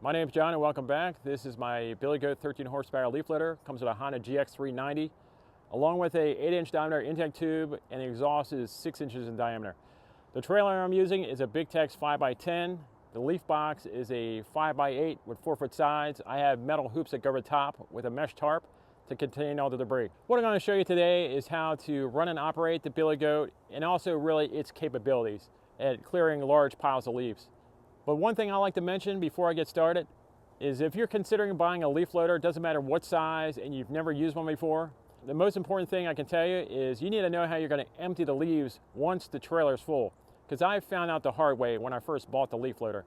My name is John and welcome back. This is my Billy Goat 13 horsepower leaf loader. Comes with a Honda GX390 along with a 8-inch diameter intake tube, and the exhaust is 6 inches in diameter. The trailer I'm using is a Big Tex 5x10. The leaf box is a 5x8 with 4-foot sides. I have metal hoops that go over the top with a mesh tarp to contain all the debris. What I'm going to show you today is how to run and operate the Billy Goat, and also really its capabilities at clearing large piles of leaves. But one thing I like to mention before I get started is if you're considering buying a leaf loader, it doesn't matter what size and you've never used one before, the most important thing I can tell you is you need to know how you're going to empty the leaves once the trailer is full. Because I found out the hard way when I first bought the leaf loader.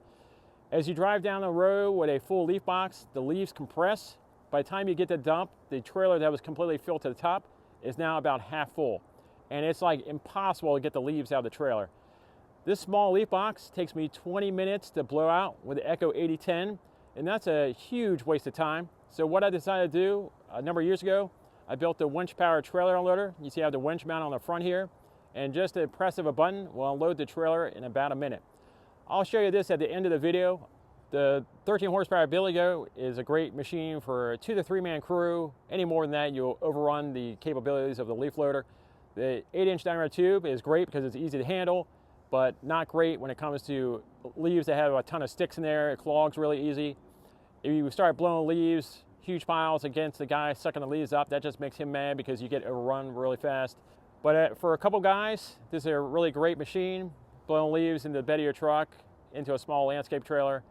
As you drive down the road with a full leaf box, the leaves compress. By the time you get to dump, the trailer that was completely filled to the top is now about half full. And it's like impossible to get the leaves out of the trailer. This small leaf box takes me 20 minutes to blow out with the Echo 8010, and that's a huge waste of time. So what I decided to do a number of years ago, I built the winch powered trailer unloader. You see I have the winch mount on the front here, and just the press of a button will unload the trailer in about a minute. I'll show you this at the end of the video. The 13 horsepower Billy Goat is a great machine for a 2 to 3 man crew. Any more than that, you'll overrun the capabilities of the leaf loader. The 8-inch diameter tube is great because it's easy to handle, but not great when it comes to leaves that have a ton of sticks in there. It clogs really easy. If you start blowing leaves, huge piles against the guy sucking the leaves up, that just makes him mad because you get overrun really fast. But for a couple guys, this is a really great machine. Blowing leaves into the bed of your truck, into a small landscape trailer.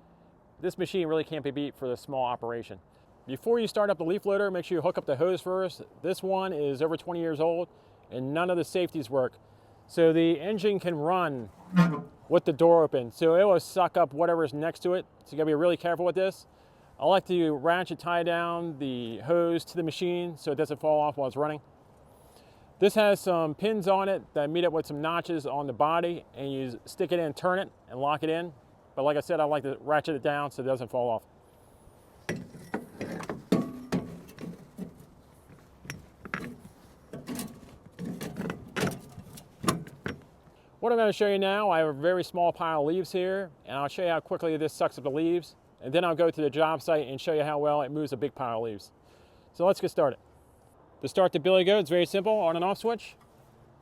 This machine really can't be beat for the small operation. Before you start up the leaf loader, make sure you hook up the hose first. This one is over 20 years old and none of the safeties work. So the engine can run with the door open. So it will suck up whatever's next to it. So you gotta be really careful with this. I like to ratchet tie down the hose to the machine so it doesn't fall off while it's running. This has some pins on it that meet up with some notches on the body, and you stick it in, turn it, and lock it in. But like I said, I like to ratchet it down so it doesn't fall off. What I'm going to show you now, I have a very small pile of leaves here, and I'll show you how quickly this sucks up the leaves, and then I'll go to the job site and show you how well it moves a big pile of leaves. So let's get started. To start the Billy Goat, it's very simple, on and off switch.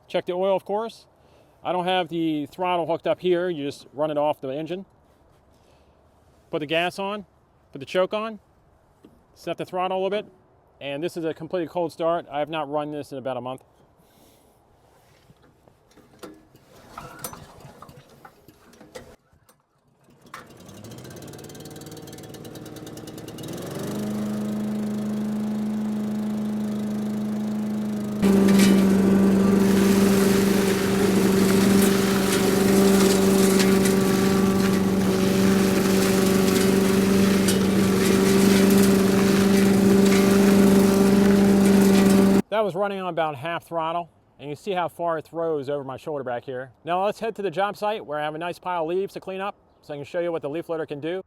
Check the oil, of course. I don't have the throttle hooked up here, you just run it off the engine. Put the gas on, put the choke on, set the throttle a little bit, and this is a completely cold start. I have not run this in about a month. That was running on about half throttle, and you see how far it throws over my shoulder back here. Now let's head to the job site where I have a nice pile of leaves to clean up so I can show you what the leaf loader can do.